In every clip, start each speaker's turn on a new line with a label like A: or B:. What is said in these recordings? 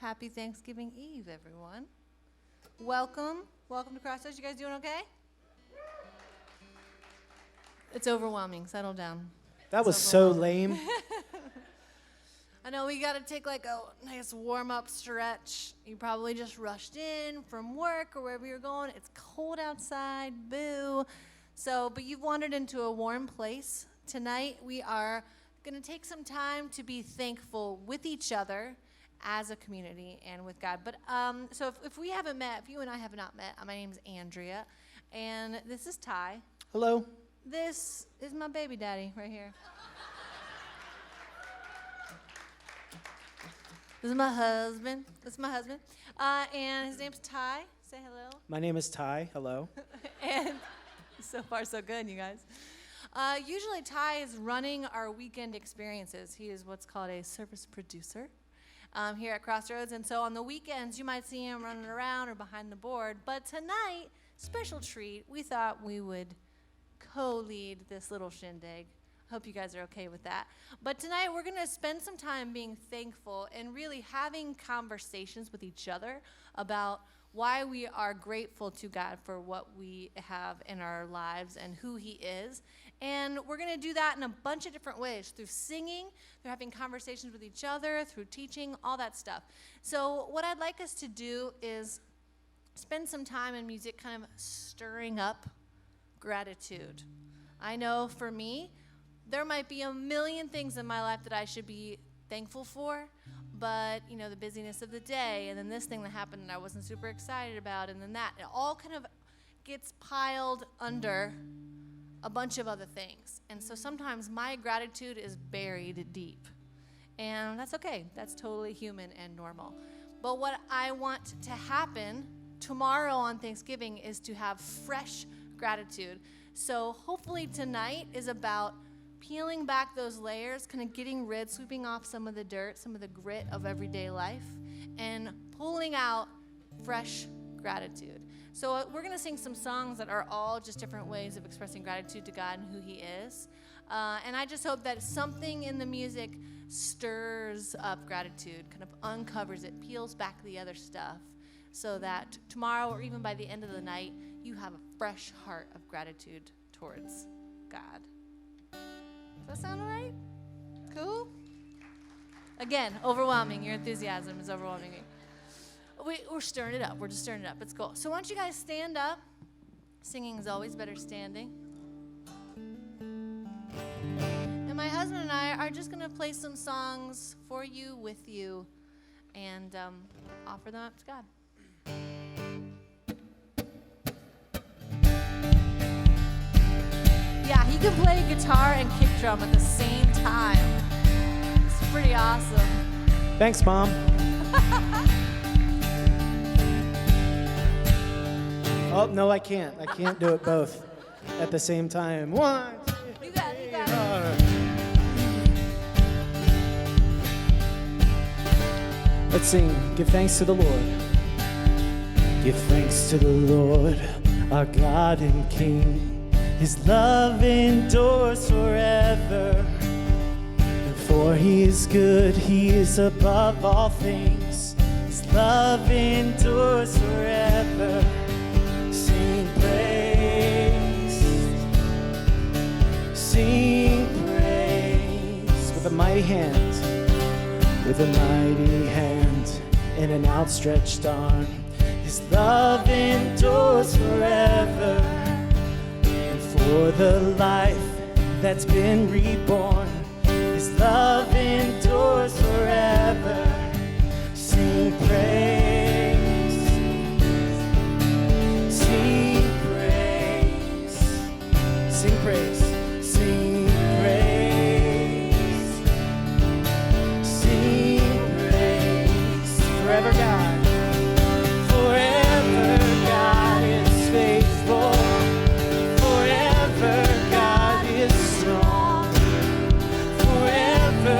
A: Happy Thanksgiving Eve, everyone. Welcome. Welcome to Crossroads. You guys doing okay? It's overwhelming. Settle down.
B: That was so lame.
A: I know we got to take like a nice warm-up stretch. You probably just rushed in from work or wherever you're going. It's cold outside. Boo. But you've wandered into a warm place. Tonight we are going to take some time to be thankful with each other as a community and with God. But so if we haven't met, if you and I have not met, my name's Andrea, and this is Ty.
B: Hello.
A: This is my baby daddy right here. This is my husband. And his name's Ty. Say hello.
B: My name is Ty. Hello.
A: And so far, so good, you guys. Usually, Ty is running our weekend experiences. He is what's called a service producer here at Crossroads. And so on the weekends, you might see him running around or behind the board. But tonight, special treat, we thought we would co-lead this little shindig. Hope you guys are okay with that. But tonight, we're going to spend some time being thankful and really having conversations with each other about why we are grateful to God for what we have in our lives and who He is. And we're going to do that in a bunch of different ways, through singing, through having conversations with each other, through teaching, all that stuff. So what I'd like us to do is spend some time in music kind of stirring up gratitude. I know for me, there might be a million things in my life that I should be thankful for, but, the busyness of the day, and then this thing that happened that I wasn't super excited about, and then that, it all kind of gets piled under a bunch of other things. And so sometimes my gratitude is buried deep. And that's okay. That's totally human and normal. But what I want to happen tomorrow on Thanksgiving is to have fresh gratitude. So hopefully tonight is about peeling back those layers, kind of sweeping off some of the dirt, some of the grit of everyday life, and pulling out fresh gratitude. So we're going to sing some songs that are all just different ways of expressing gratitude to God and who He is. And I just hope that something in the music stirs up gratitude, kind of uncovers it, peels back the other stuff, so that tomorrow or even by the end of the night, you have a fresh heart of gratitude towards God. Does that sound all right? Cool? Again, overwhelming. Your enthusiasm is overwhelming me. We're stirring it up. We're just stirring it up. It's cool. So why don't you guys stand up? Singing is always better standing. And my husband and I are just going to play some songs for you, with you, and offer them up to God. Yeah, he can play guitar and kick drum at the same time. It's pretty awesome.
B: Thanks, Mom. Oh, no, I can't. I can't do it both at the same time. 1, 2, 3.
A: You got it.
B: Let's sing. Give thanks to the Lord. Give thanks to the Lord, our God and King. His love endures forever. And for He is good, He is above all things. His love endures forever. Sing praise with a mighty hand and an outstretched arm. His love endures forever, and for the life that's been reborn, His love endures forever. Sing praise. Sing praise, sing praise, sing praise. Forever God, forever God is faithful, forever God is strong, forever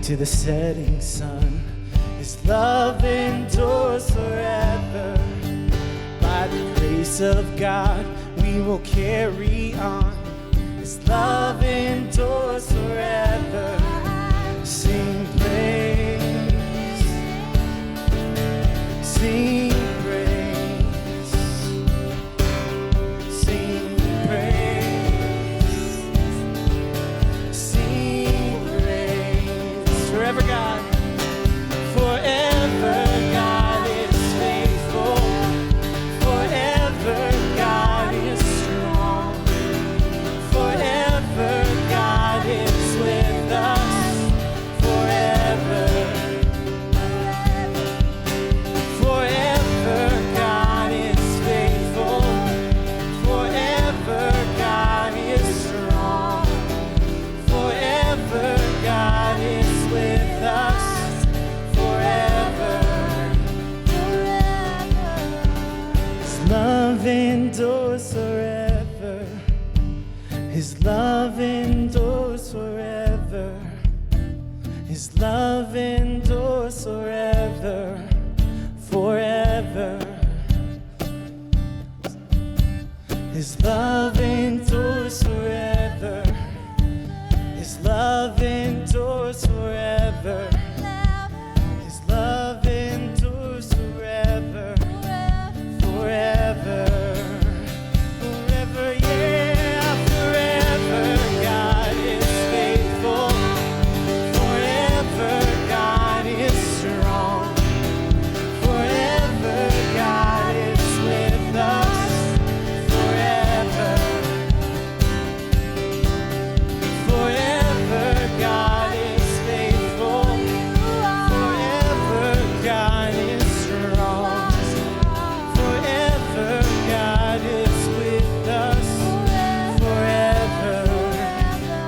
B: to the setting sun. His love endures forever. By the grace of God, we will carry on. His love endures forever. Sing praise, sing praise, sing praise, sing praise. Forever God, forever God is faithful, forever God is strong, forever God is with us, forever, forever God is faithful, forever God is strong, forever God is with us, forever, His love endures forever. His love endures forever. His love endures forever, forever. His love endures forever. His love endures forever. His love endures forever, forever, forever, yeah, forever. God is faithful, forever. God is strong, forever. God is with us, forever, forever. God is faithful, forever. God is strong, forever. God is with us, forever,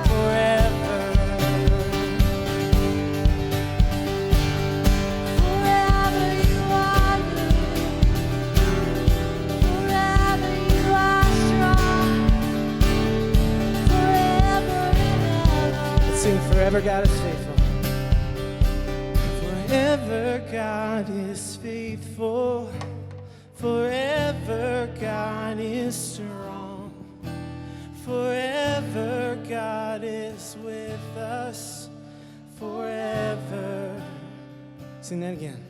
B: forever.
A: Forever you are good. Forever you are strong. Forever and ever.
B: Let's sing forever God is faithful. Forever God is faithful. Forever God is strong. Forever God is with us. Forever. Sing that again.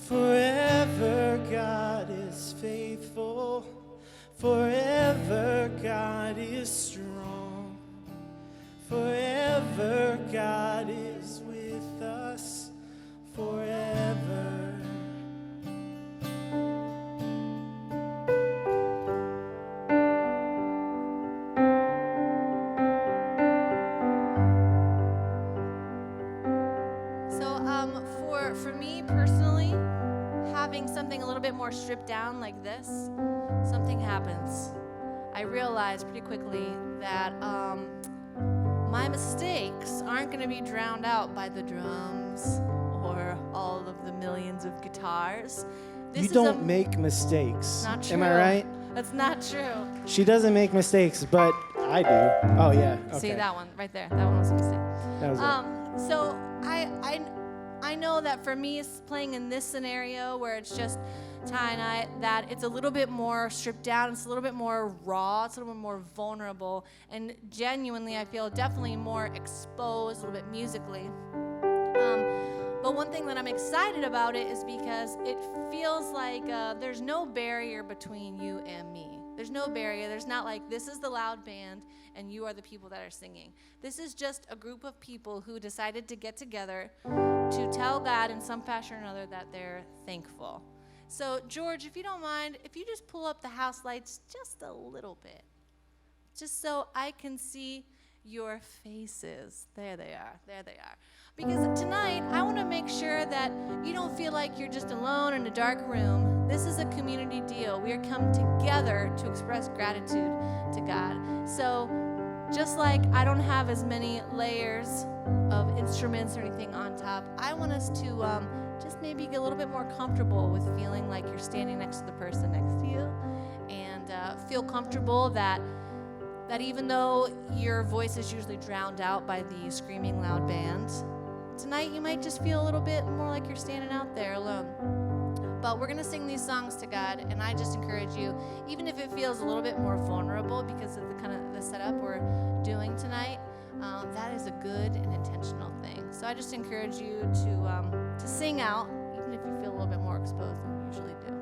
B: Forever God is faithful. Forever God is strong. Forever God is with us. Forever.
A: So, for me personally, having something a little bit more stripped down like this, something happens. I realized pretty quickly that my mistakes aren't going to be drowned out by the drums or all of the millions of guitars. This
B: You
A: is
B: don't make mistakes.
A: Not true.
B: Am I right?
A: That's not true.
B: She doesn't make mistakes, but I do. Oh, yeah. Okay.
A: See that one right there? That one was a mistake.
B: That was it.
A: So I know that for me, playing in this scenario where it's just Ty and I, that it's a little bit more stripped down. It's a little bit more raw. It's a little bit more vulnerable, and genuinely, I feel definitely more exposed, a little bit musically. But one thing that I'm excited about it is because it feels like there's no barrier between you and me. There's no barrier. There's not like, this is the loud band and you are the people that are singing. This is just a group of people who decided to get together to tell God in some fashion or another that they're thankful. So, George, if you don't mind, if you just pull up the house lights just a little bit, just so I can see your faces. There they are. There they are. Because tonight, I want to make sure that you don't feel like you're just alone in a dark room. This is a community deal. We are come together to express gratitude to God. So just like I don't have as many layers of instruments or anything on top, I want us to just maybe get a little bit more comfortable with feeling like you're standing next to the person next to you, and feel comfortable that even though your voice is usually drowned out by the screaming loud band, tonight you might just feel a little bit more like you're standing out there alone. But we're going to sing these songs to God, and I just encourage you, even if it feels a little bit more vulnerable because of the kind of the setup we're doing tonight, that is a good and intentional thing. So I just encourage you to sing out, even if you feel a little bit more exposed than you usually do.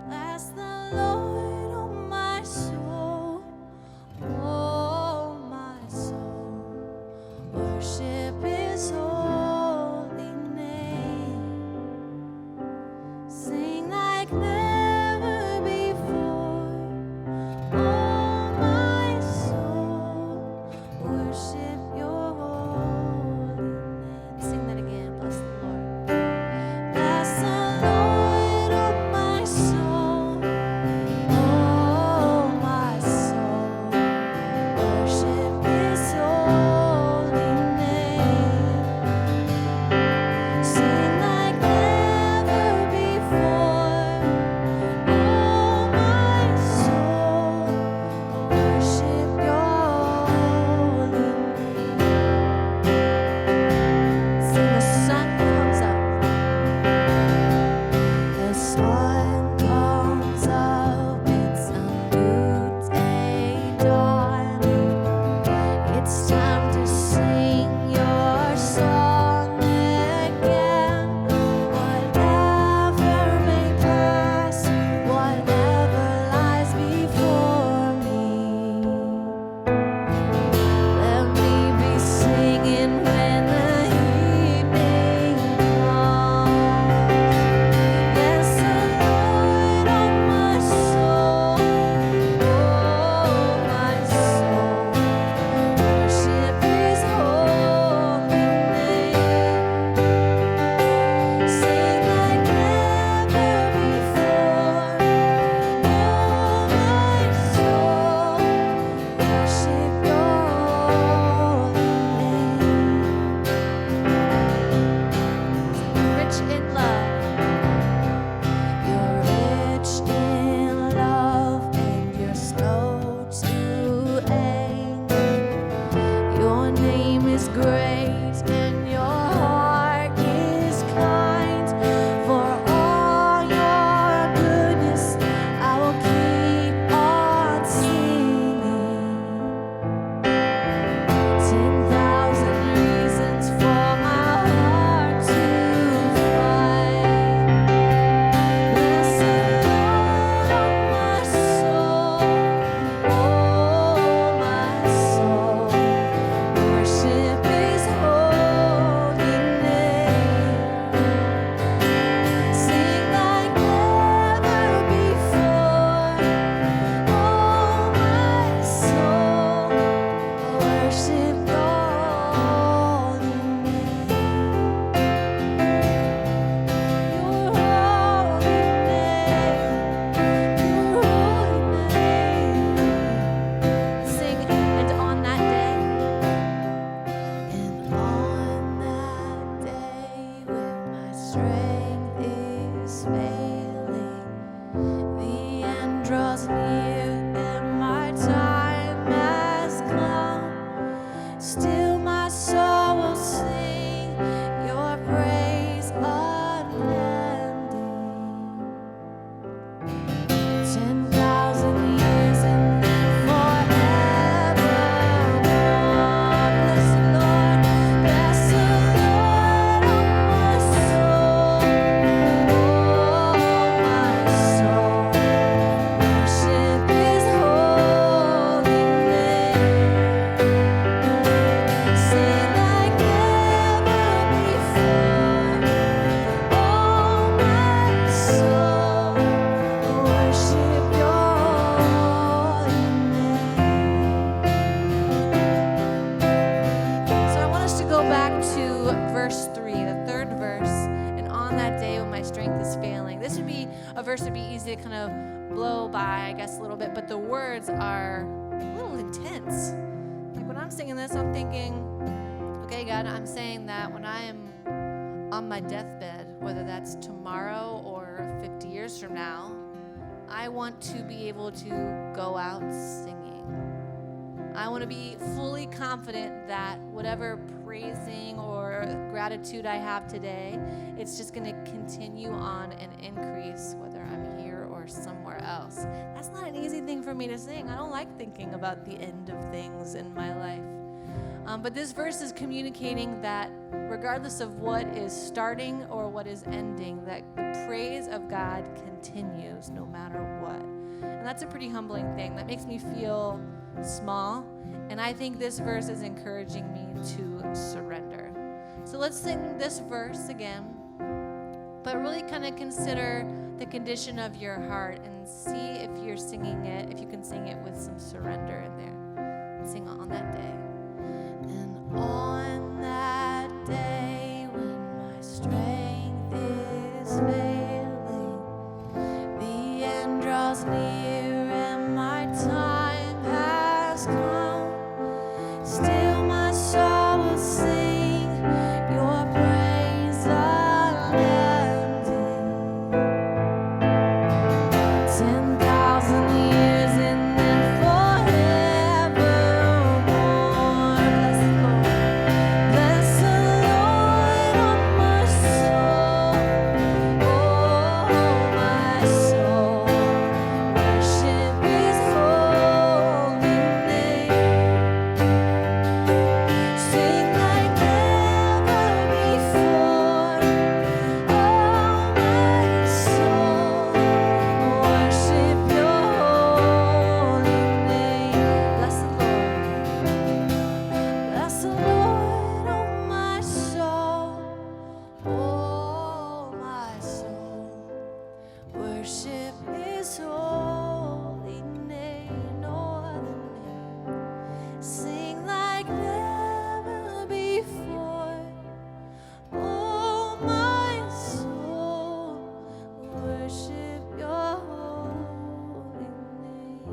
A: Bless the Lord, oh my soul, oh my soul, worship His holy name, sing like never before, oh my soul, worship Your holy name. Sing that again. Bless the Lord. Bless the Lord, oh my soul, oh my soul, worship His holy name, sing like never before, oh my soul, worship Your holy name. Sing the sun comes up. The sun comes up, it's a new day dawning. It's time to sing Your song again. Whatever may pass, whatever lies before me, let me be singing when the evening comes. Bless the Lord, oh my soul, oh my soul, worship His holy name, sing like never before, oh my soul, worship Your holy name. Rich in love. You're rich in love and You're slow to anger. Your name is great and Your heart is kind. For all Your goodness, I will keep on singing. 10,000 reasons for my heart to find. Bless the Lord, oh my soul, oh my soul, worship His holy name, sing like never before, oh my soul, worship Your holy name. Your holy name. Sing, and on that day, when my strength is failing, the end draws near and my time has come. Still my soul will sing Your praise unending. 10,000 years and then forevermore. Bless the Lord, oh my soul, oh my soul, worship His holy name, sing like never before, oh my soul, worship Your holy name. So I want us to go back to verse 3, the third verse, and on that day when my strength is failing. This would be a verse that would be easy to kind of blow by, I guess, a little bit, but the words are a little intense. Like when I'm singing this, I'm thinking, okay, God, I'm saying that when I am on my deathbed, whether that's tomorrow or 50 years from now, I want to be able to go out singing. I want to be fully confident that whatever praising or gratitude I have today, it's just going to continue on and increase whether I'm here or somewhere else. That's not an easy thing for me to sing. I don't like thinking about the end of things in my life. But this verse is communicating that regardless of what is starting or what is ending, that the praise of God continues no matter what. And that's a pretty humbling thing. That makes me feel small. And I think this verse is encouraging me to surrender. So let's sing this verse again, but really kind of consider the condition of your heart and see if you're singing it, if you can sing it with some surrender in there. Sing on that day. And on that day when my strength is failing, the end draws near and my time has come, still my soul will sing your praise unending. 10,000 years and then forevermore. Bless the Lord, oh my soul, oh my soul. Worship His holy name. Sing like never before, oh my soul. Worship Your holy name. Bless the Lord, oh my soul, oh my soul. Worship His holy name, no other name. Sing like never before, oh my soul. Worship Your holy name,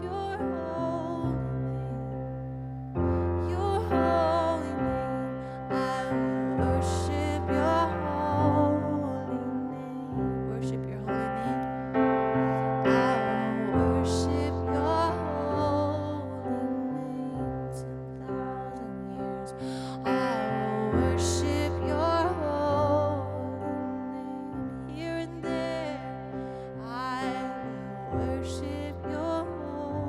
A: Your holy name, Your holy name. I worship Your holy name. Worship Your holy name. I worship Your holy name. 10,000 years. I worship Your holy name. Here and there, I will worship Your holy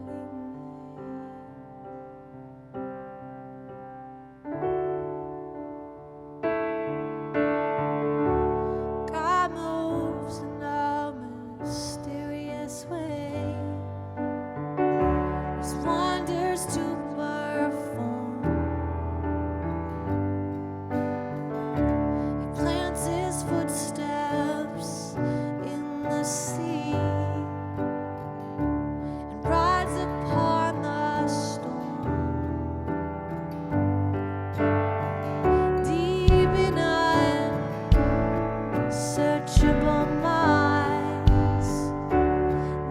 A: name. God moves in a mysterious way. His wonders to perform. He plants His footsteps in the sea and rides upon the storm. Deep in unsearchable minds,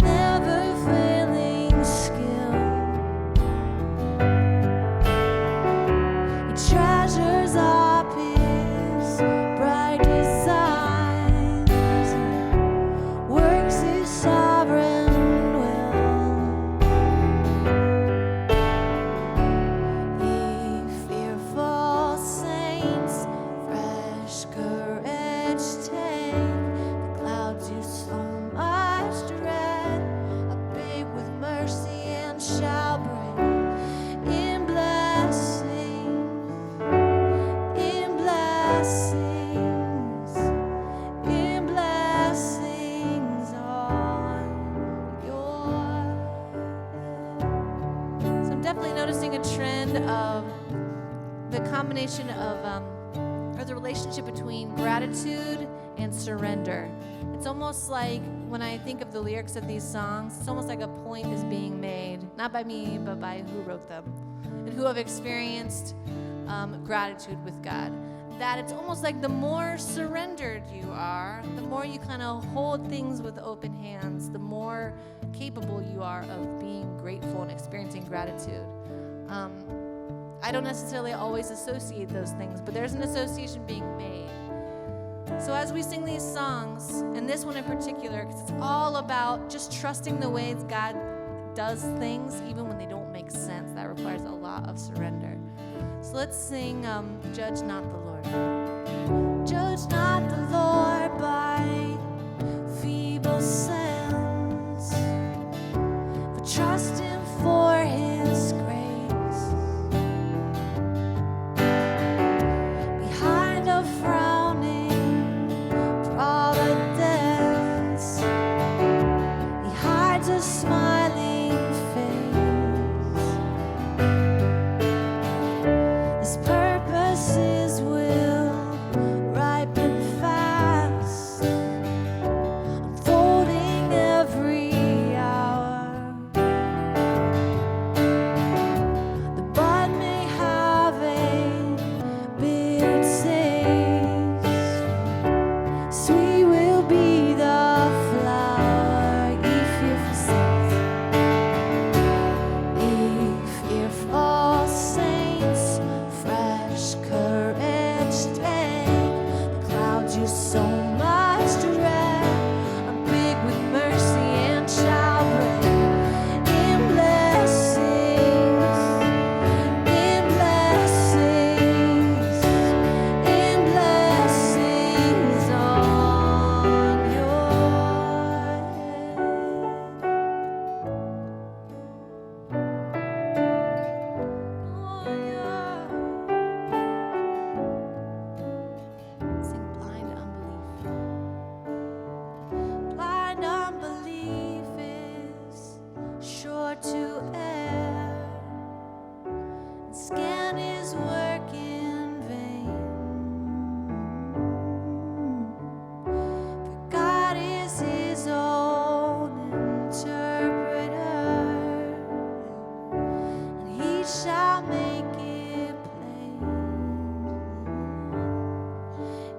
A: never failing skill. He treasures up His bright designs, works His sovereign will. Ye fearful saints, fresh courage take. The clouds you so much dread, a babe with mercy and shall bring in blessings, in blessings, in blessings on your head. So I'm definitely noticing a trend of the combination of or the relationship between gratitude and surrender. It's almost like when I think of the lyrics of these songs, it's almost like a point is being made, not by me, but by who wrote them and who have experienced gratitude with God. That it's almost like the more surrendered you are, the more you kind of hold things with open hands, the more capable you are of being grateful and experiencing gratitude. I don't necessarily always associate those things, but there's an association being made. So as we sing these songs, and this one in particular, because it's all about just trusting the ways God does things, even when they don't make sense, that requires a lot of surrender. So let's sing Judge Not the Lord. Judge not the Lord by feeble sense, but trust Him for His grace. Behind a frowning providence, He hides a smiling face. His purposes will ripen fast, unfolding every hour. The bud may have a bitter taste, sweet will be the flower. Ye fearful saints, ye fearful saints, fresh courage take. The clouds you so much dread are big with mercy and shall bring in blessings, in blessings, in blessings on your head. Sing blind unbelief. Blind unbelief is sure to err, and scan His work in vain. For God is His own interpreter, and He shall make it plain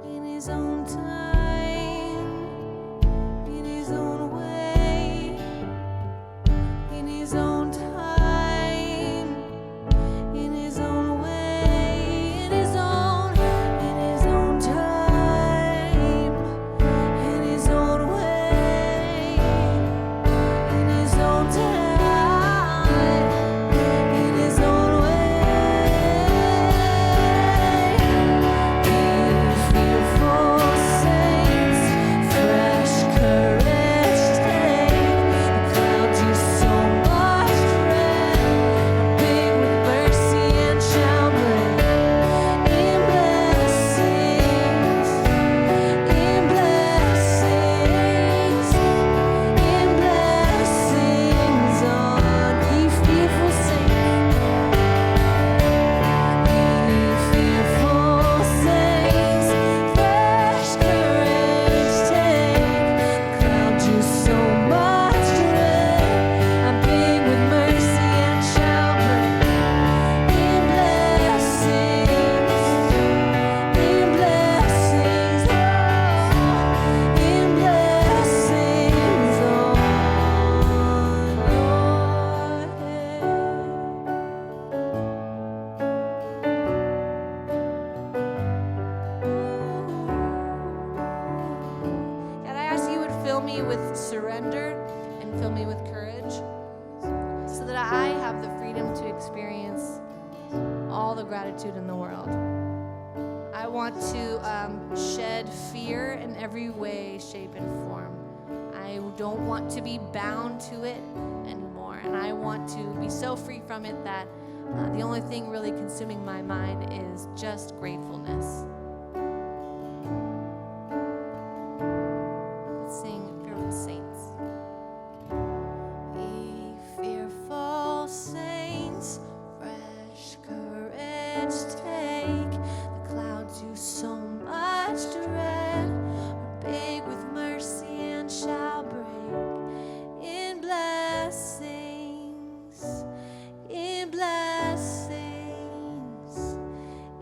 A: in His own time, in His own way, in His own time, in His own way, in His own time, in His own way, in His own time, in His own way. Fearful saints, fresh courage take. The clouds you so much dread are big with mercy and shall bring in blessings, in blessings, in blessings on ye fearful saints. Fearful saints, fresh courage take. The clouds you so much dread are big with mercy and shall bring in blessings, in blessings, in blessings on God, I ask you would fill me with surrender and fill me with courage so that I have the freedom to experience all the gratitude in the world. I want to shed fear in every way, shape, and form. I don't want to be bound to it anymore, and I want to be so free from it that the only thing really consuming my mind is just gratefulness. Let's sing Fearful Saints. Ye fearful saints, fresh courage take. The clouds you so much dread are big with mercy and shall break in blessings, in blessings,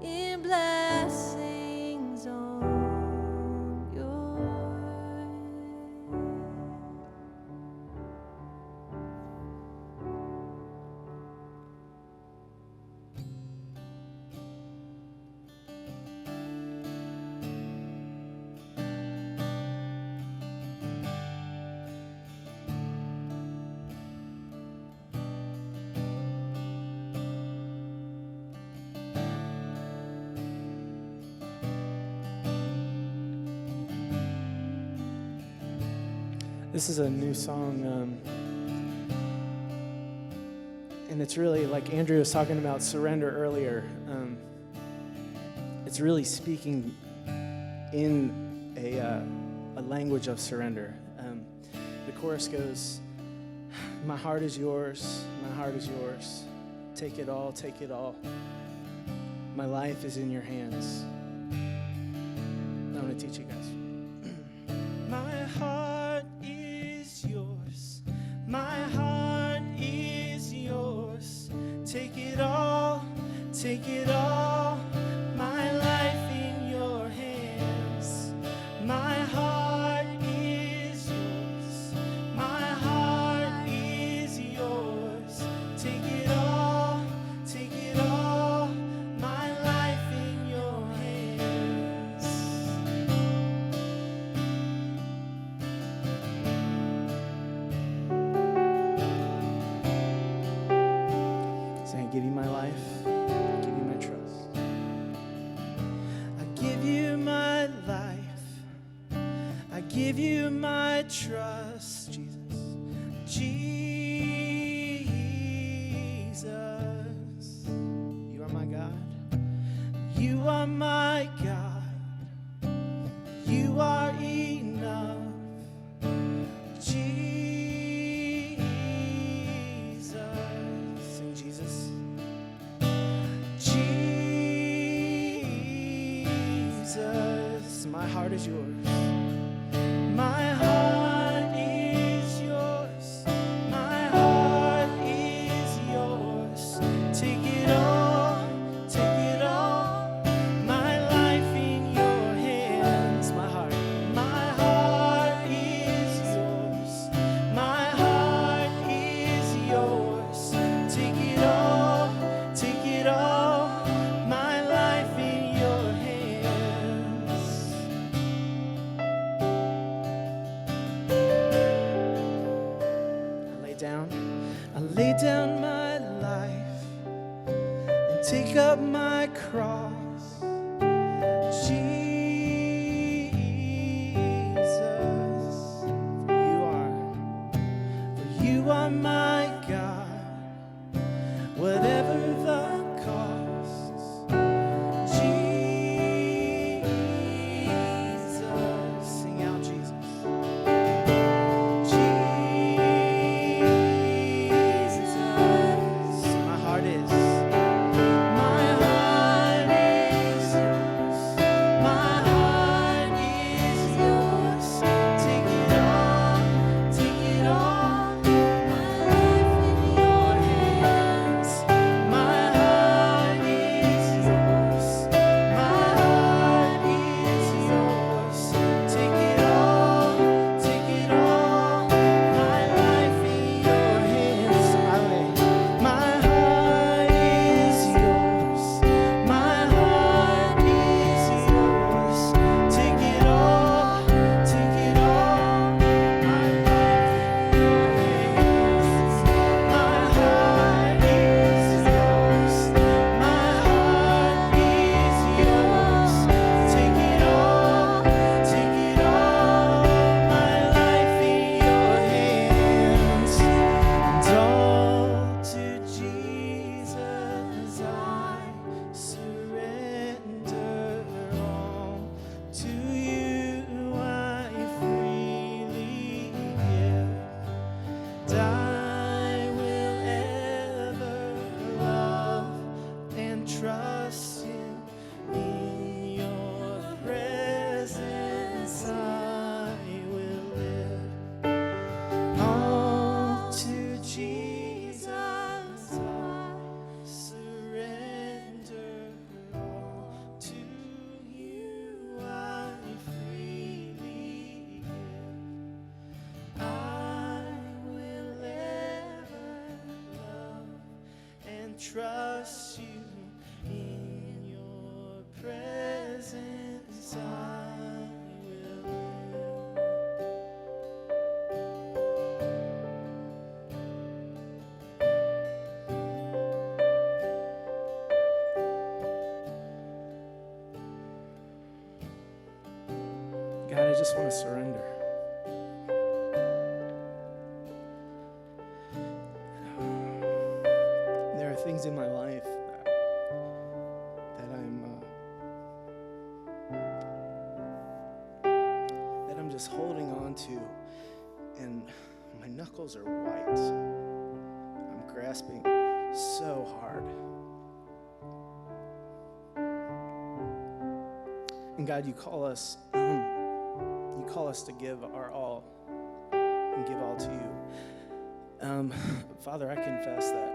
A: in blessings on your head.
B: This is a new song, and it's really, like Andrew was talking about surrender earlier, it's really speaking in a language of surrender. The chorus goes, my heart is yours, my heart is yours. Take it all, take it all. My life is in your hands. I'm going to teach you guys. My heart is yours. My heart is yours. Take it all, take it all. My life in your hands. My heart is yours. My heart is yours. Take it all, take it all. My life in your hands. Saying, I give you my life. I give you my trust. I give you my life. I give you my trust, Jesus. Jesus, you are my God. You are my God. You are enough. Jesus, sing Jesus. Jesus, my heart is yours. My heart is yours. My heart is yours. Take it all, take it all. My life in your hands. My heart is yours. My heart is yours. Take it all, take it all. My life in your hands. I lay down my life and take up my cross. Jesus, for you are my God, whatever the cost. Jesus, sing out Jesus. Trust you in your presence. I will God, I just want to surrender. just holding on to, and my knuckles are white. I'm grasping so hard. And God, you call us to give our all and give all to you. Father, I confess that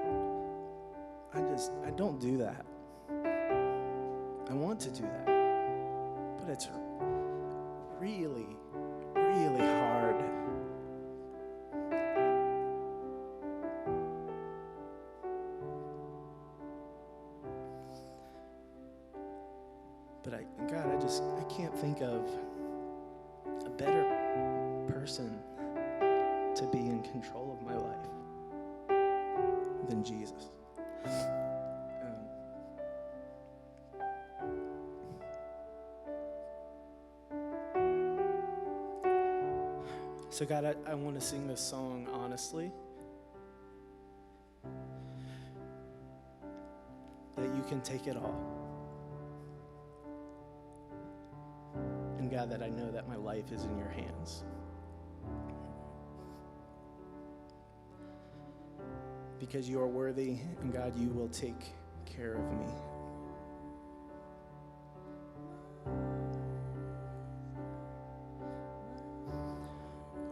B: I don't do that. I want to do that, but it's really, really hard. But God, I can't think of a better person to be in control of my life than Jesus. So God, I want to sing this song honestly. That you can take it all. And God, that I know that my life is in your hands. Because you are worthy, and God, you will take care of me.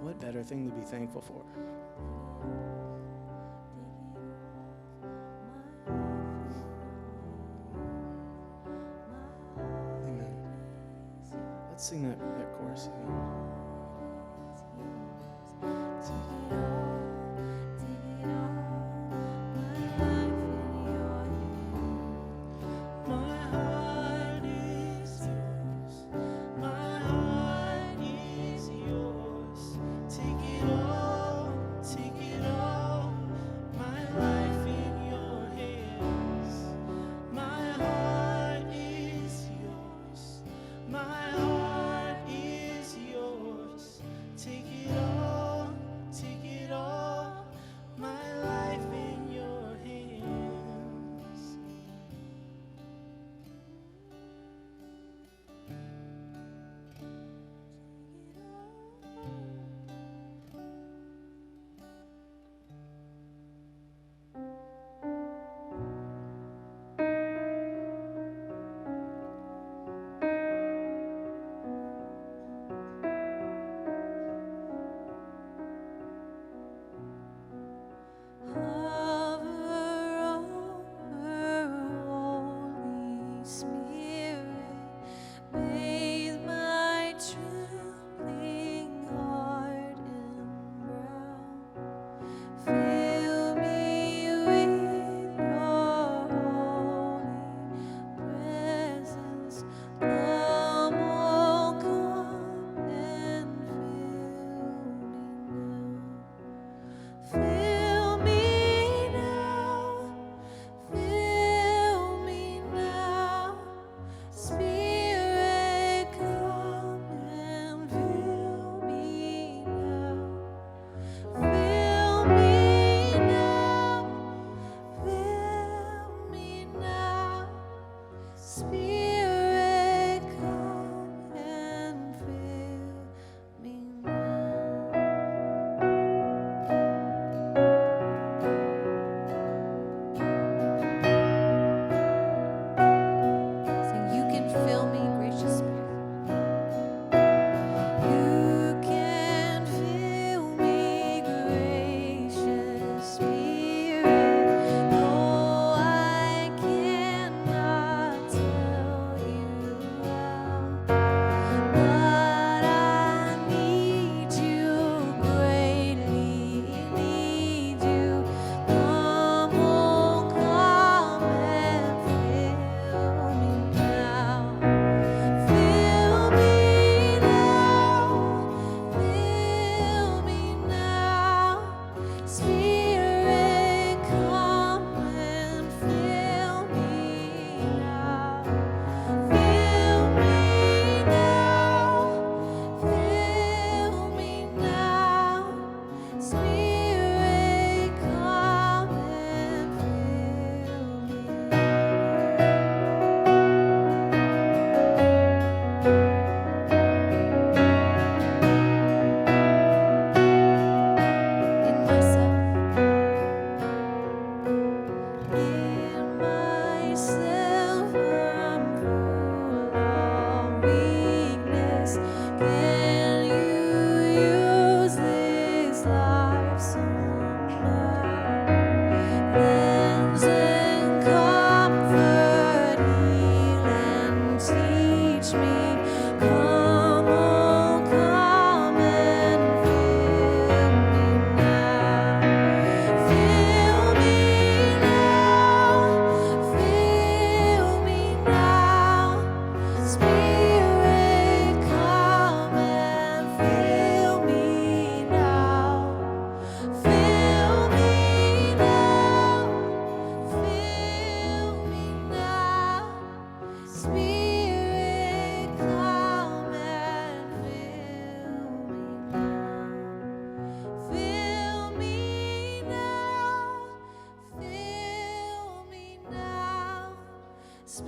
B: What better thing to be thankful for? Amen. Let's sing that chorus again.
A: Spirit, no, I cannot tell.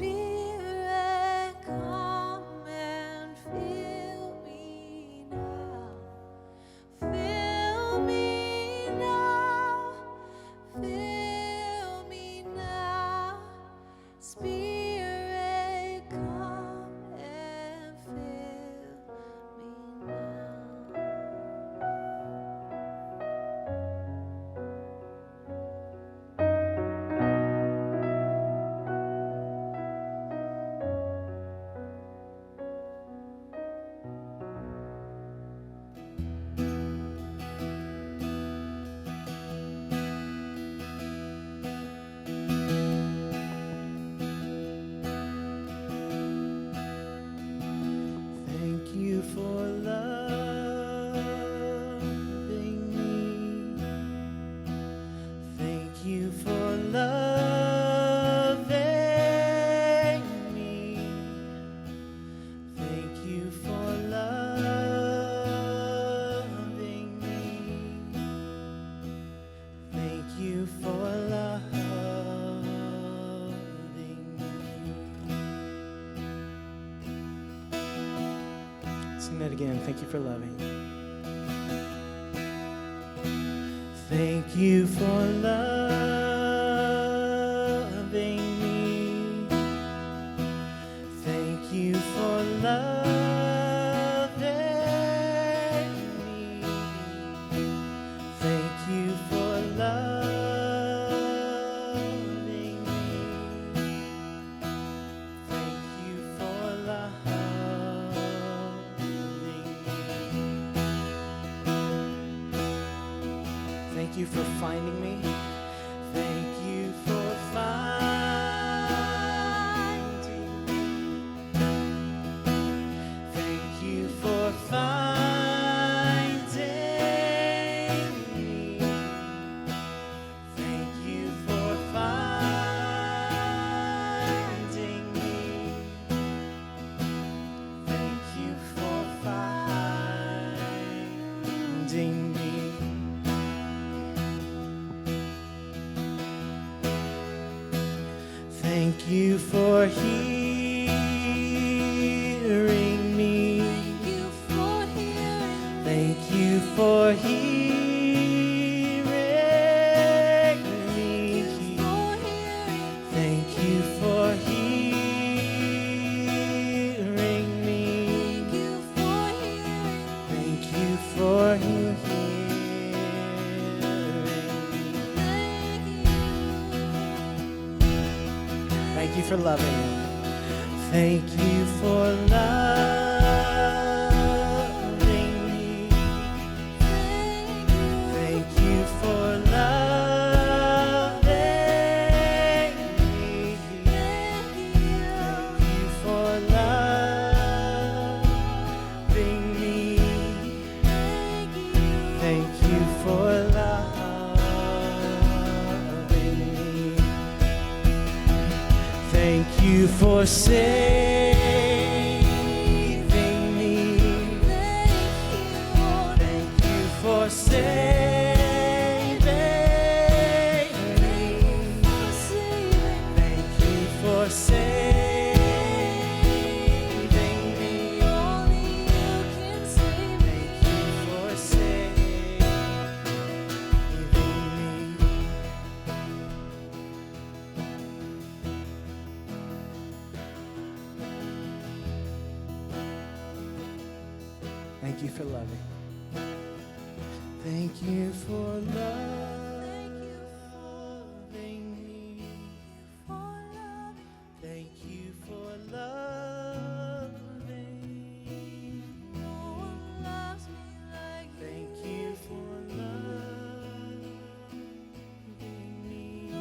A: Spirit, come and fill me now. Fill me now. Fill me now. Spirit, come and fill me now.
B: Thank you for loving me. Thank you for loving me. Thank you for loving me. Thank you for loving me. Sing that again. Thank you for loving. Thank you for loving me. Thank you for loving me. Thank you for loving me. Thank you for loving me. Thank you for finding me. Thank you for finding me. Thank you for finding me. Thank you for finding me. Thank you for finding me. Thank you for hearing me.
A: Thank you for hearing.
B: Thank you for hearing me.
A: For hearing.
B: Thank you for hearing me.
A: Thank you for hearing.
B: Thank you for hearing me. Thank you for loving me. Thank you for loving me. Thank you for loving me. Thank you for loving me. Thank you for loving me. Thank you for saving me. Thank you for saving me. Thank you for saving me. Thank you for saving me. Thank you for loving. Thank you for loving me. Thank you for loving me. Thank you for loving me.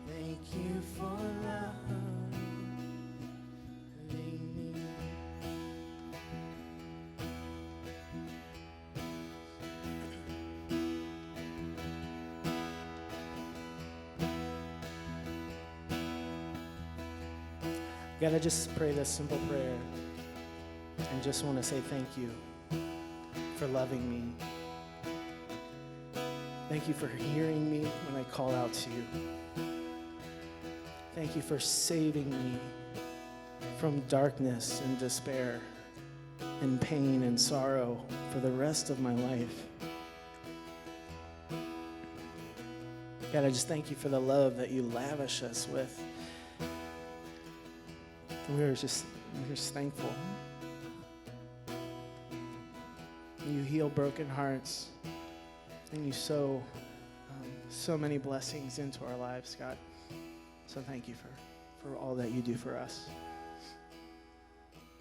B: Thank you for loving me. God, I just pray this simple prayer and just want to say thank you for loving me. Thank you for hearing me when I call out to you. Thank you for saving me from darkness and despair and pain and sorrow for the rest of my life. God, I just thank you for the love that you lavish us with. And we're just thankful. You heal broken hearts, and you sow so many blessings into our lives, God. So thank you for all that you do for us.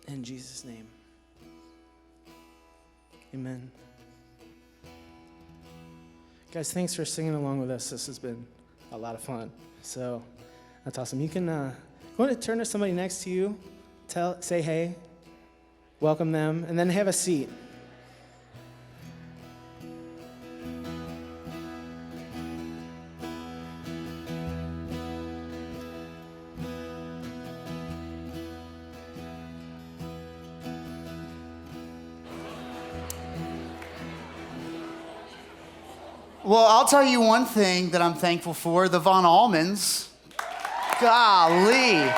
B: In Jesus' name, amen. Guys, thanks for singing along with us. This has been a lot of fun. So that's awesome. You can go ahead and turn to somebody next to you, say hey, welcome them, and then have a seat.
C: Well, I'll tell you one thing that I'm thankful for, the Von Allmans. Golly.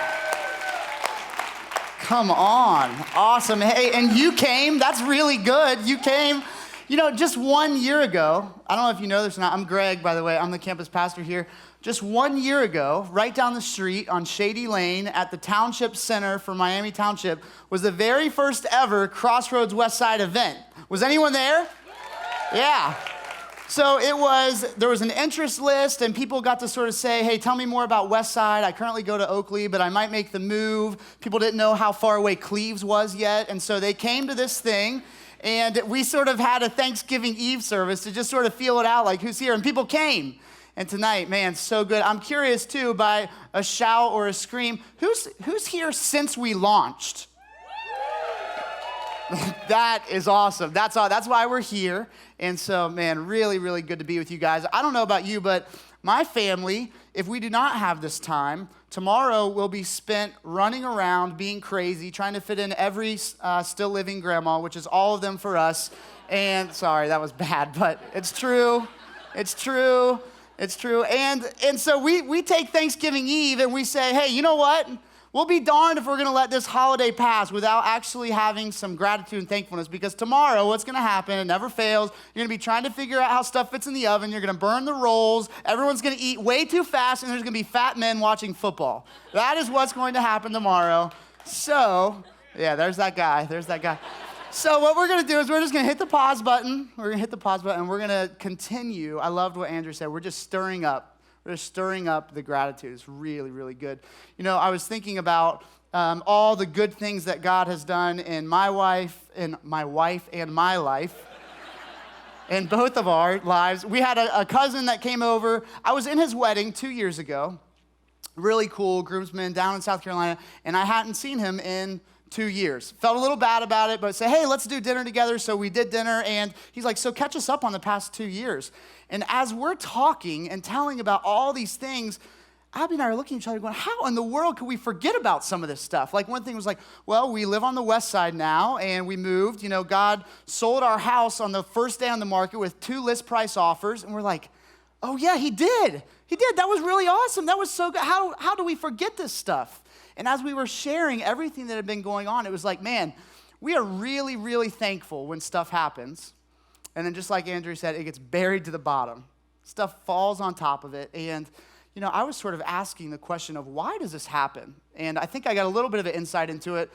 C: Come on. Awesome. Hey, and you came. That's really good. You came, just 1 year ago. I don't know if you know this or not. I'm Greg, by the way. I'm the campus pastor here. Just 1 year ago, right down the street on Shady Lane at the Township Center for Miami Township was the very first ever Crossroads Westside event. Was anyone there? Yeah. So there was an interest list, and people got to sort of say, hey, tell me more about Westside. I currently go to Oakley, but I might make the move. People didn't know how far away Cleves was yet, and so they came to this thing, and we sort of had a Thanksgiving Eve service to just sort of feel it out, like who's here, and people came. And tonight, man, so good. I'm curious, too, by a shout or a scream, who's here since we launched? That is awesome. That's why we're here. And so, man, really, really good to be with you guys. I don't know about you, but my family, if we do not have this time, tomorrow will be spent running around, being crazy, trying to fit in every still living grandma, which is all of them for us. And sorry, that was bad, but it's true. It's true. It's true. And so we take Thanksgiving Eve and we say, hey, you know what? We'll be darned if we're going to let this holiday pass without actually having some gratitude and thankfulness, because tomorrow what's going to happen, it never fails, you're going to be trying to figure out how stuff fits in the oven, you're going to burn the rolls, everyone's going to eat way too fast, and there's going to be fat men watching football. That is what's going to happen tomorrow. So, yeah, there's that guy. So what we're going to do is we're just going to hit the pause button. We're going to continue. I loved what Andrew said. We're just stirring up the gratitude. It's really, really good. I was thinking about all the good things that God has done in my wife and my life, in both of our lives. We had a cousin that came over. I was in his wedding 2 years ago. Really cool groomsman down in South Carolina, and I hadn't seen him in 2 years. Felt a little bad about it, but said, hey, let's do dinner together. So we did dinner, and he's like, so catch us up on the past 2 years. And as we're talking and telling about all these things, Abby and I are looking at each other going, how in the world could we forget about some of this stuff? Like one thing was like, well, we live on the west side now, and we moved. God sold our house on the first day on the market with 2 list price offers, and we're like, oh yeah, he did. That was really awesome. That was so good. How do we forget this stuff? And as we were sharing everything that had been going on, it was like, man, we are really, really thankful when stuff happens. And then just like Andrew said, it gets buried to the bottom. Stuff falls on top of it. And, I was sort of asking the question of why does this happen? And I think I got a little bit of an insight into it.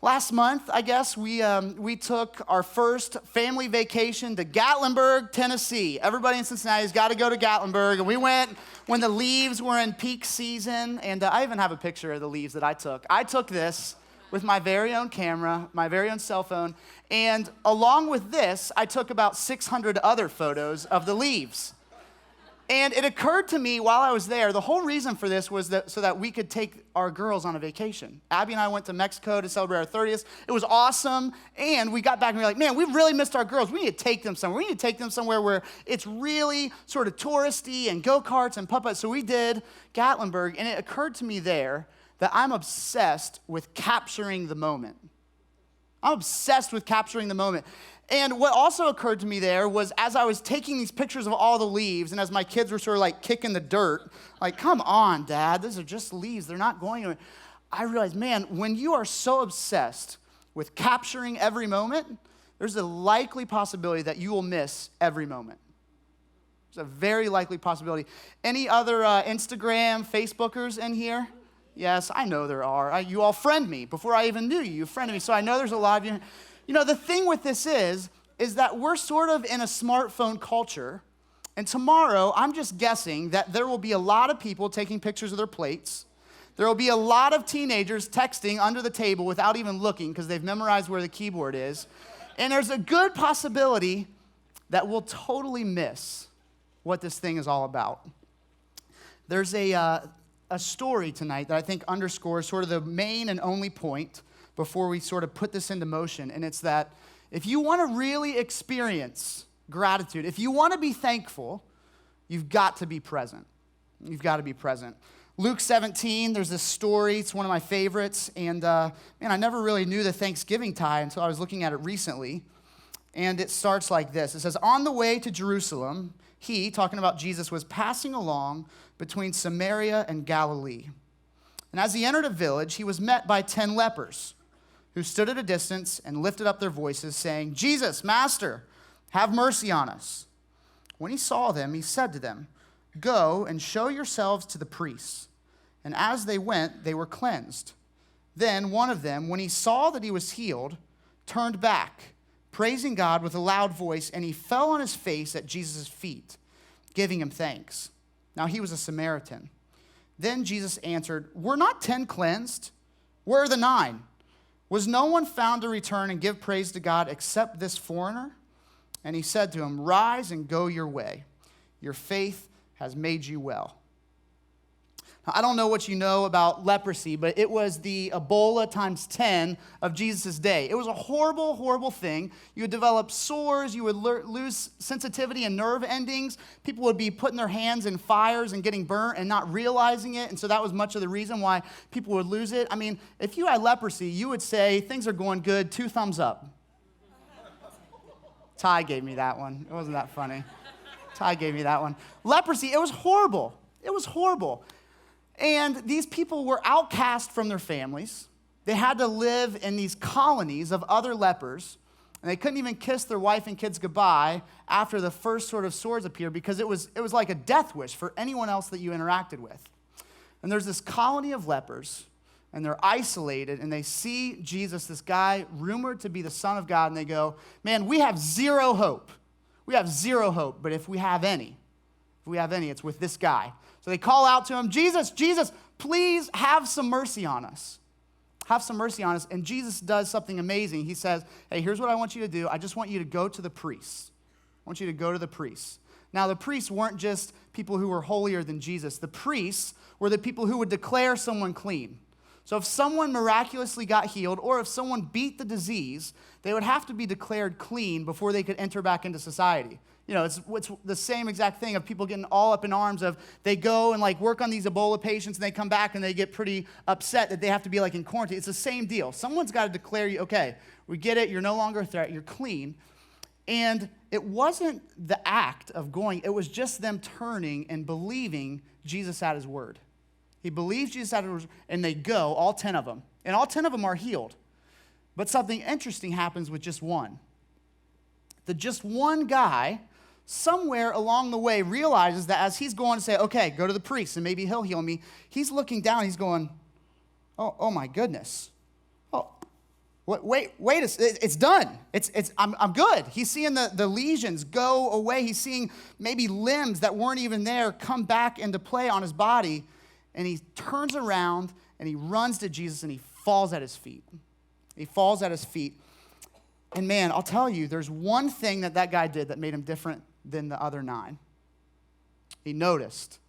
C: Last month, I guess, we took our first family vacation to Gatlinburg, Tennessee. Everybody in Cincinnati's got to go to Gatlinburg. And we went when the leaves were in peak season. And I even have a picture of the leaves that I took. I took this with my very own camera, my very own cell phone. And along with this, I took about 600 other photos of the leaves. And it occurred to me while I was there, the whole reason for this was so that we could take our girls on a vacation. Abby and I went to Mexico to celebrate our 30th. It was awesome. And we got back and we were like, man, we really missed our girls. We need to take them somewhere. We need to take them somewhere where it's really sort of touristy and go-karts and putt-putt. So we did Gatlinburg. And it occurred to me there that I'm obsessed with capturing the moment. I'm obsessed with capturing the moment. And what also occurred to me there was as I was taking these pictures of all the leaves, and as my kids were sort of like kicking the dirt, like, come on, Dad, these are just leaves. They're not going anywhere. I realized, man, when you are so obsessed with capturing every moment, there's a likely possibility that you will miss every moment. There's a very likely possibility. Any other Instagram, Facebookers in here? Yes, I know there are. You all friend me. Before I even knew you, you friended me. So I know there's a lot of you. You know, the thing with this is that we're sort of in a smartphone culture. And tomorrow, I'm just guessing that there will be a lot of people taking pictures of their plates. There will be a lot of teenagers texting under the table without even looking because they've memorized where the keyboard is. And there's a good possibility that we'll totally miss what this thing is all about. There's a story tonight that I think underscores sort of the main and only point before we sort of put this into motion, and it's that if you want to really experience gratitude, if you want to be thankful, you've got to be present. You've got to be present. Luke 17, there's this story. It's one of my favorites, and man, I never really knew the Thanksgiving tie until I was looking at it recently, and it starts like this. It says, on the way to Jerusalem, he, talking about Jesus, was passing along between Samaria and Galilee. And as he entered a village, he was met by 10 lepers who stood at a distance and lifted up their voices, saying, Jesus, Master, have mercy on us. When he saw them, he said to them, go and show yourselves to the priests. And as they went, they were cleansed. Then one of them, when he saw that he was healed, turned back, praising God with a loud voice, and he fell on his face at Jesus' feet, giving him thanks. Now he was a Samaritan. Then Jesus answered, were not 10 cleansed? Where are the 9? Was no one found to return and give praise to God except this foreigner? And he said to him, rise and go your way. Your faith has made you well. Now, I don't know what you know about leprosy, but it was the Ebola times 10 of Jesus' day. It was a horrible, horrible thing. You would develop sores. You would lose sensitivity and nerve endings. People would be putting their hands in fires and getting burnt and not realizing it. And so that was much of the reason why people would lose it. I mean, if you had leprosy, you would say, things are going good, 2 thumbs up. Ty gave me that one. It wasn't that funny. Ty gave me that one. Leprosy, it was horrible. It was horrible. And these people were outcast from their families. They had to live in these colonies of other lepers, and they couldn't even kiss their wife and kids goodbye after the first sort of sores appeared because it was like a death wish for anyone else that you interacted with. And there's this colony of lepers, and they're isolated, and they see Jesus, this guy rumored to be the Son of God, and they go, man, we have zero hope. We have zero hope, but if we have any, it's with this guy. So they call out to him, Jesus, Jesus, please have some mercy on us. Have some mercy on us. And Jesus does something amazing. He says, hey, here's what I want you to do. I just want you to go to the priests. I want you to go to the priests. Now, the priests weren't just people who were holier than Jesus. The priests were the people who would declare someone clean. So if someone miraculously got healed, or if someone beat the disease, they would have to be declared clean before they could enter back into society. You know, it's the same exact thing of people getting all up in arms of they go and like work on these Ebola patients and they come back and they get pretty upset that they have to be like in quarantine. It's the same deal. Someone's got to declare you, okay, we get it, you're no longer a threat, you're clean. And it wasn't the act of going, it was just them turning and believing Jesus at his word. He believes Jesus at his word, and they go, all 10 of them. And all 10 of them are healed. But something interesting happens with just one. The just one guy, somewhere along the way, realizes that as he's going to say, okay, go to the priest and maybe he'll heal me, he's looking down, he's going, oh my goodness. Oh, wait, it's done. I'm good. He's seeing the lesions go away. He's seeing maybe limbs that weren't even there come back into play on his body. And he turns around and he runs to Jesus and he falls at his feet. He falls at his feet. And man, I'll tell you, there's one thing that guy did that made him different than the other 9. He noticed.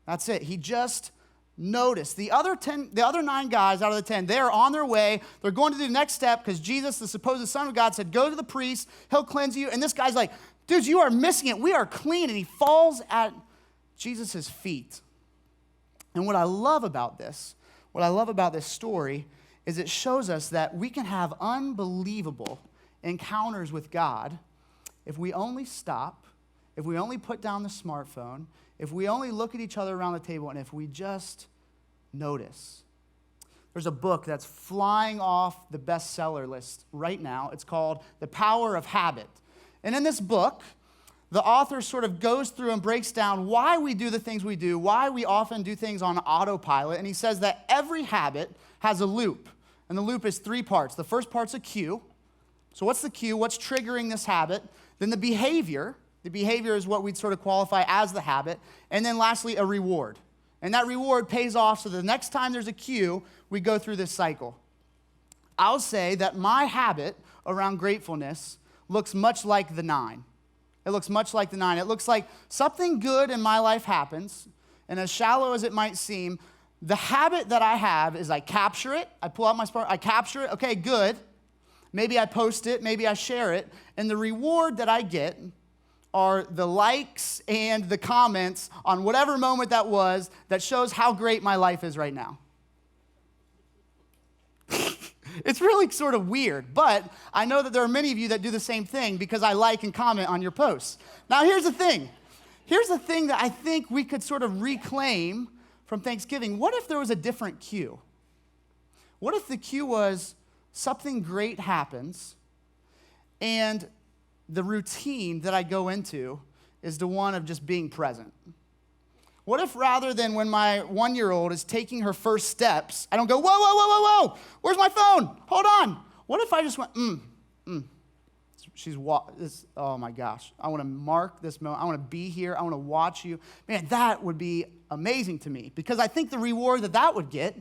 C: That's it. He just noticed. The other 9 guys out of the 10, they're on their way. They're going to do the next step because Jesus, the supposed Son of God, said, go to the priest. He'll cleanse you. And this guy's like, dudes, you are missing it. We are clean. And he falls at Jesus' feet. And what I love about this story is it shows us that we can have unbelievable encounters with God if we only stop, if we only put down the smartphone, if we only look at each other around the table, and if we just notice. There's a book that's flying off the bestseller list right now. It's called The Power of Habit. And in this book, the author sort of goes through and breaks down why we do the things we do, why we often do things on autopilot. And he says that every habit has a loop. And the loop is 3 parts. The first part's a cue. So what's the cue? What's triggering this habit? Then the behavior. The behavior is what we'd sort of qualify as the habit. And then lastly, a reward. And that reward pays off so the next time there's a cue, we go through this cycle. I'll say that my habit around gratefulness looks much like the 9. It looks much like the 9. It looks like something good in my life happens, and as shallow as it might seem, the habit that I have is I capture it, I pull out my smartphone, I capture it, okay, good. Maybe I post it, maybe I share it, and the reward that I get are the likes and the comments on whatever moment that was that shows how great my life is right now. It's really sort of weird, but I know that there are many of you that do the same thing because I like and comment on your posts. Now, here's the thing. Here's the thing that I think we could sort of reclaim from Thanksgiving. What if there was a different cue? What if the cue was something great happens and the routine that I go into is the one of just being present? What if rather than when my 1-year-old is taking her first steps, I don't go, whoa, whoa, whoa, whoa, whoa, where's my phone? Hold on. What if I just went, oh my gosh, I want to mark this moment. I want to be here. I want to watch you. Man, that would be amazing to me because I think the reward that would get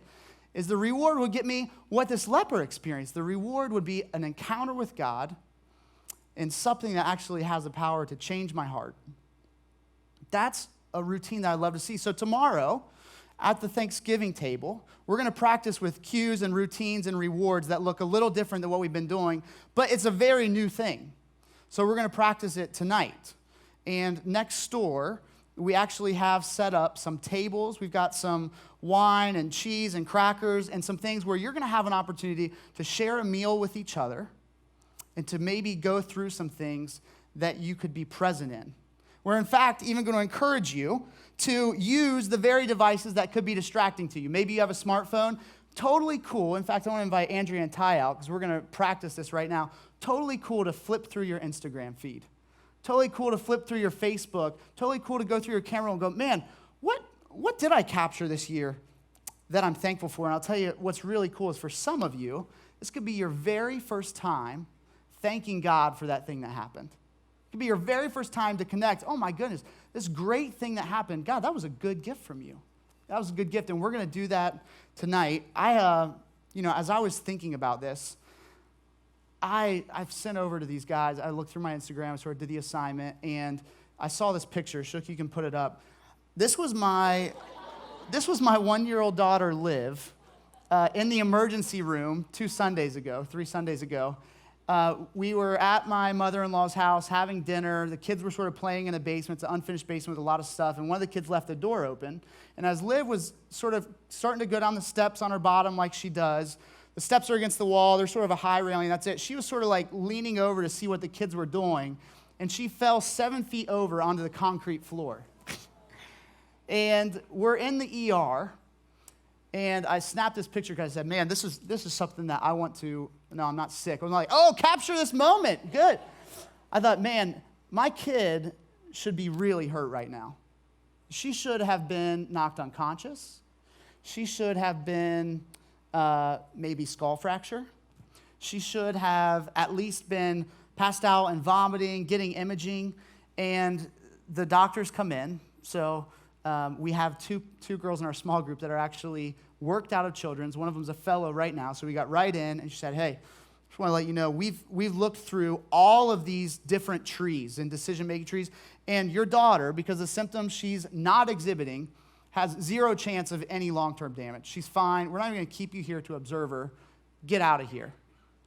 C: is the reward would get me what this leper experienced. The reward would be an encounter with God and something that actually has the power to change my heart. That's a routine that I love to see. So tomorrow, at the Thanksgiving table, we're going to practice with cues and routines and rewards that look a little different than what we've been doing, but it's a very new thing. So we're going to practice it tonight. And next door, we actually have set up some tables. We've got some wine and cheese and crackers and some things where you're going to have an opportunity to share a meal with each other and to maybe go through some things that you could be present in. We're, in fact, even going to encourage you to use the very devices that could be distracting to you. Maybe you have a smartphone. Totally cool. In fact, I want to invite Andrea and Ty out because we're going to practice this right now. Totally cool to flip through your Instagram feed. Totally cool to flip through your Facebook. Totally cool to go through your camera and go, man, what did I capture this year that I'm thankful for? And I'll tell you what's really cool is for some of you, this could be your very first time thanking God for that thing that happened. It could be your very first time to connect. Oh my goodness, this great thing that happened. God, that was a good gift from you. That was a good gift, and we're going to do that tonight. As I was thinking about this, I've sent over to these guys. I looked through my Instagram, I sort of did the assignment, and I saw this picture. Shook, you can put it up. This was my 1-year-old daughter, Liv, in the emergency room 3 Sundays ago. We were at my mother-in-law's house having dinner. The kids were sort of playing in the basement. It's an unfinished basement with a lot of stuff. And one of the kids left the door open. And as Liv was sort of starting to go down the steps on her bottom like she does, the steps are against the wall. There's sort of a high railing. That's it. She was sort of like leaning over to see what the kids were doing. And she fell 7 feet over onto the concrete floor. And we're in the ER. And I snapped this picture because I said, man, this is something that I want to, no, I'm not sick. I'm like, oh, capture this moment. Good. I thought, man, my kid should be really hurt right now. She should have been knocked unconscious. She should have been maybe skull fracture. She should have at least been passed out and vomiting, getting imaging. And the doctors come in. So we have two girls in our small group that are actually worked out of Children's. One of them's a fellow right now. So we got right in, and she said, hey, just want to let you know, we've looked through all of these different trees and decision-making trees, and your daughter, because of the symptoms she's not exhibiting, has 0 chance of any long-term damage. She's fine. We're not even going to keep you here to observe her. Get out of here.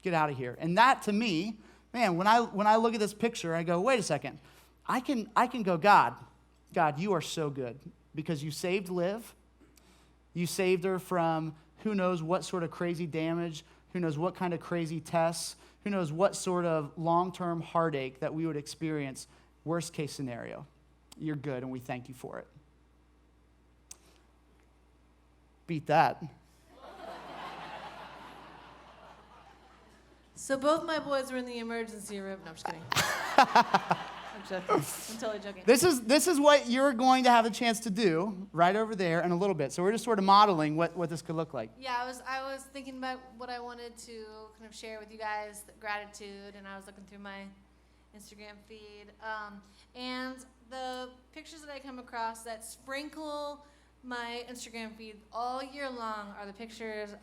C: Get out of here. And that, to me, man, when I look at this picture, I go, wait a second. I can go, God, you are so good because you saved Liv. You saved her from who knows what sort of crazy damage, who knows what kind of crazy tests, who knows what sort of long-term heartache that we would experience. Worst case scenario, you're good, and we thank you for it. Beat that.
A: So both my boys were in the emergency room. No, I'm just kidding. I'm joking. I'm totally joking.
C: This is what you're going to have a chance to do right over there in a little bit. So we're just sort of modeling what this could look like.
A: Yeah, I was thinking about what I wanted to kind of share with you guys, the gratitude, and I was looking through my Instagram feed. And the pictures that I come across that sprinkle my Instagram feed all year long are the pictures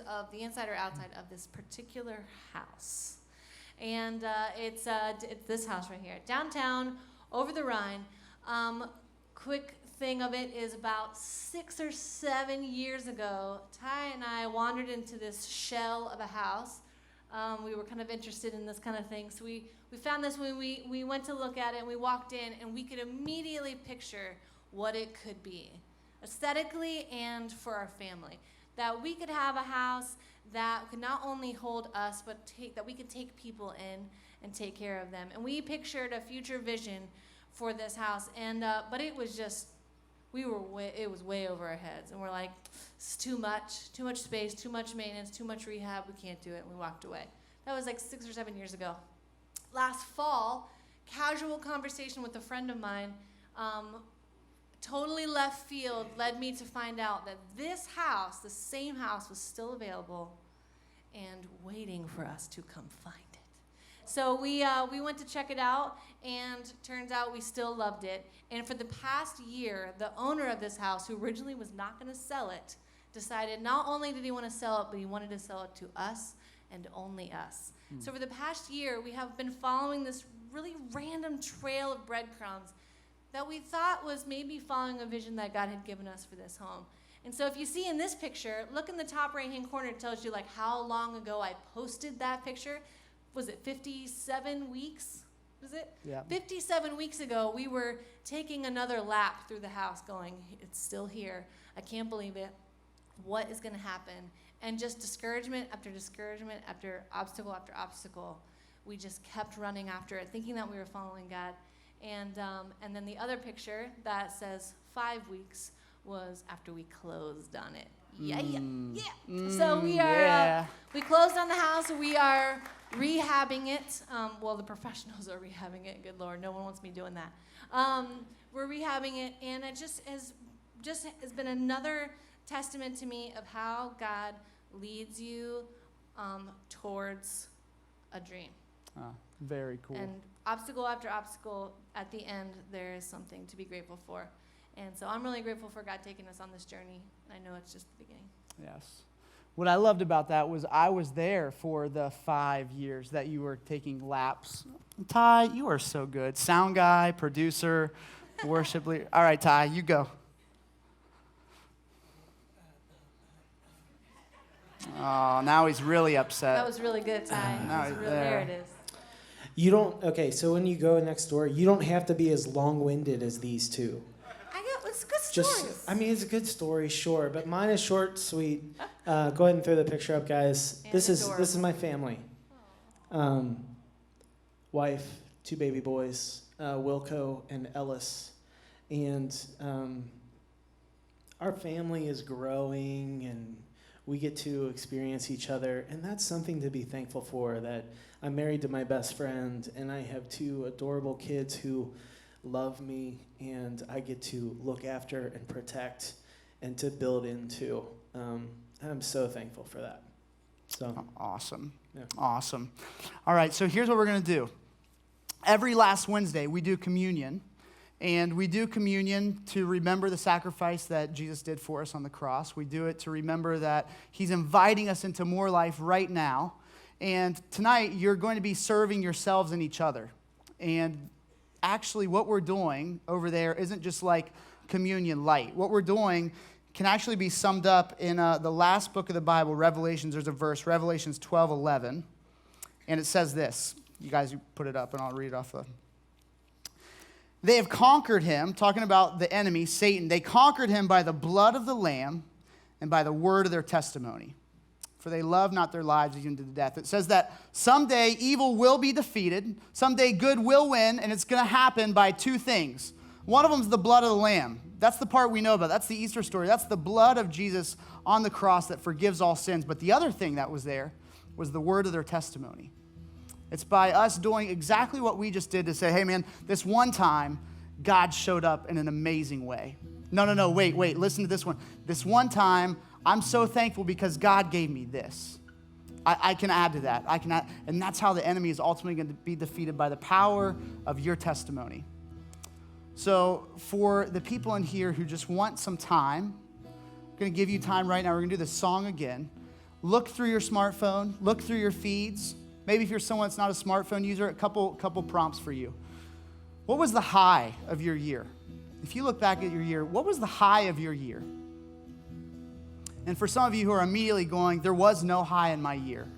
A: of the inside or outside of this particular house. And it's this house right here, downtown, over the Rhine. Quick thing of it is about 6 or 7 years ago, Ty and I wandered into this shell of a house. We were kind of interested in this kind of thing, so we found this when we went to look at it, and we walked in, and we could immediately picture what it could be, aesthetically and for our family. That we could have a house that could not only hold us, but that we could take people in and take care of them. And we pictured a future vision for this house, and but it was just, it was way over our heads, and we're like, it's too much space, too much maintenance, too much rehab, we can't do it, and we walked away. That was like 6 or 7 years ago. Last fall, casual conversation with a friend of mine, totally left field, led me to find out that this house, the same house, was still available and waiting for us to come find it. So we went to check it out, and turns out we still loved it. And for the past year, the owner of this house, who originally was not going to sell it, decided not only did he want to sell it, but he wanted to sell it to us and only us. So for the past year, we have been following this really random trail of breadcrumbs that we thought was maybe following a vision that God had given us for this home. And so if you see in this picture, look in the top right-hand corner, it tells you like how long ago I posted that picture. Was it 57 weeks? Was it?
C: Yeah.
A: 57 weeks ago, we were taking another lap through the house going, it's still here. I can't believe it. What is going to happen? And just discouragement after obstacle, we just kept running after it, thinking that we were following God. And then the other picture that says 5 weeks was after we closed on it. Yeah. So we are, we closed on the house. We are rehabbing it. Well, the professionals are rehabbing it. Good Lord, no one wants me doing that. We're rehabbing it, and it just has been another testament to me of how God leads you towards a dream.
C: Very cool.
A: And obstacle after obstacle, at the end, there is something to be grateful for. And so I'm really grateful for God taking us on this journey. I know it's just the beginning.
C: Yes. What I loved about that was I was there for the 5 years that you were taking laps. Ty, you are so good. Sound guy, producer, worship leader. All right, Ty, you go. Oh, now he's really upset.
A: That was really good, Ty. There it is.
B: You don't, okay, so when you go next door, you don't have to be as long-winded as these two.
A: It's good stories.
B: It's a good story, sure, but mine is short, sweet. Go ahead and throw the picture up, guys.
A: And
B: this
A: adorable.
B: is my family. Wife, 2 baby boys, Wilco and Ellis. And our family is growing, and we get to experience each other, and that's something to be thankful for, that I'm married to my best friend, and I have 2 adorable kids who love me, and I get to look after and protect and to build into. And I'm so thankful for that. So
C: Awesome.
B: Yeah.
C: Awesome. All right, so here's what we're going to do. Every last Wednesday, we do communion. And we do communion to remember the sacrifice that Jesus did for us on the cross. We do it to remember that he's inviting us into more life right now. And tonight, you're going to be serving yourselves and each other. And actually, what we're doing over there isn't just like communion light. What we're doing can actually be summed up in the last book of the Bible, Revelations. There's a verse, Revelations 12:11. And it says this. You guys put it up, and I'll read it off the... They have conquered him, talking about the enemy, Satan. They conquered him by the blood of the Lamb and by the word of their testimony. For they love not their lives even to the death. It says that someday evil will be defeated, someday good will win, and it's going to happen by two things. One of them is the blood of the Lamb. That's the part we know about. That's the Easter story. That's the blood of Jesus on the cross that forgives all sins. But the other thing that was there was the word of their testimony. It's by us doing exactly what we just did to say, hey, man, this one time, God showed up in an amazing way. No, wait, listen to this one. This one time, I'm so thankful because God gave me this. I can add to that. And that's how the enemy is ultimately going to be defeated, by the power of your testimony. So for the people in here who just want some time, I'm going to give you time right now. We're going to do this song again. Look through your smartphone. Look through your feeds. Maybe if you're someone that's not a smartphone user, a couple prompts for you. What was the high of your year? If you look back at your year, what was the high of your year? And for some of you who are immediately going, there was no high in my year,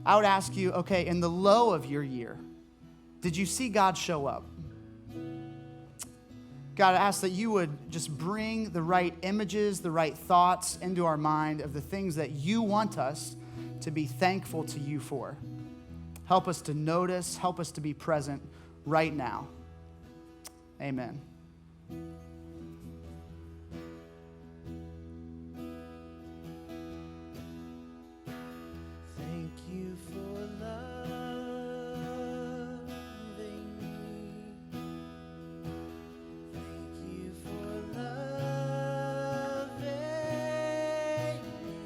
C: I would ask you, okay, in the low of your year, did you see God show up? God, I ask that you would just bring the right images, the right thoughts into our mind of the things that you want us to be thankful to you for. Help us to notice, help us to be present right now. Amen.
B: Thank you for loving me. Thank you for loving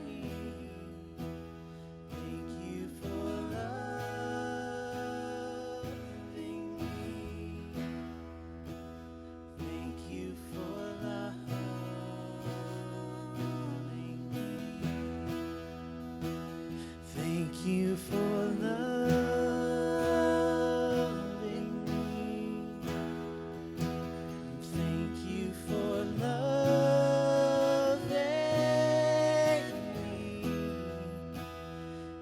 B: me. Thank you for loving me. Thank you for loving me. Thank you for loving me. Thank you for loving me.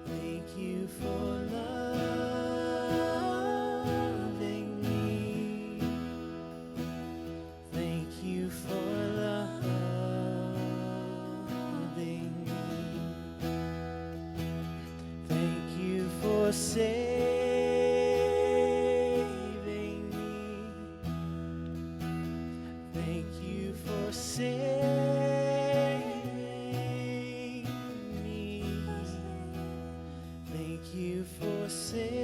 B: Thank you for loving me. Thank you for loving me. Thank you for saving me. Thank you for saving me. Thank you for saving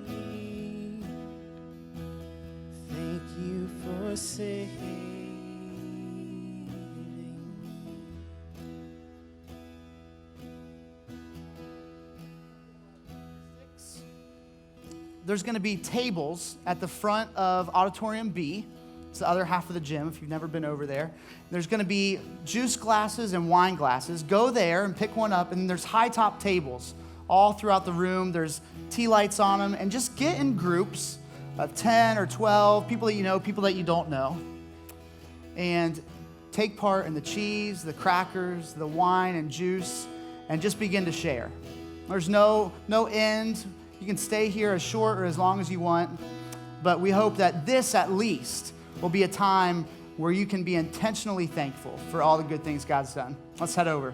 B: me. Thank you for saving me.
C: There's going to be tables at the front of Auditorium B. It's the other half of the gym if you've never been over there. There's going to be juice glasses and wine glasses. Go there and pick one up, and there's high top tables all throughout the room. There's tea lights on them, and just get in groups of 10 or 12, people that you know, people that you don't know, and take part in the cheese, the crackers, the wine and juice, and just begin to share. There's no end. You can stay here as short or as long as you want, but we hope that this at least will be a time where you can be intentionally thankful for all the good things God's done. Let's head over.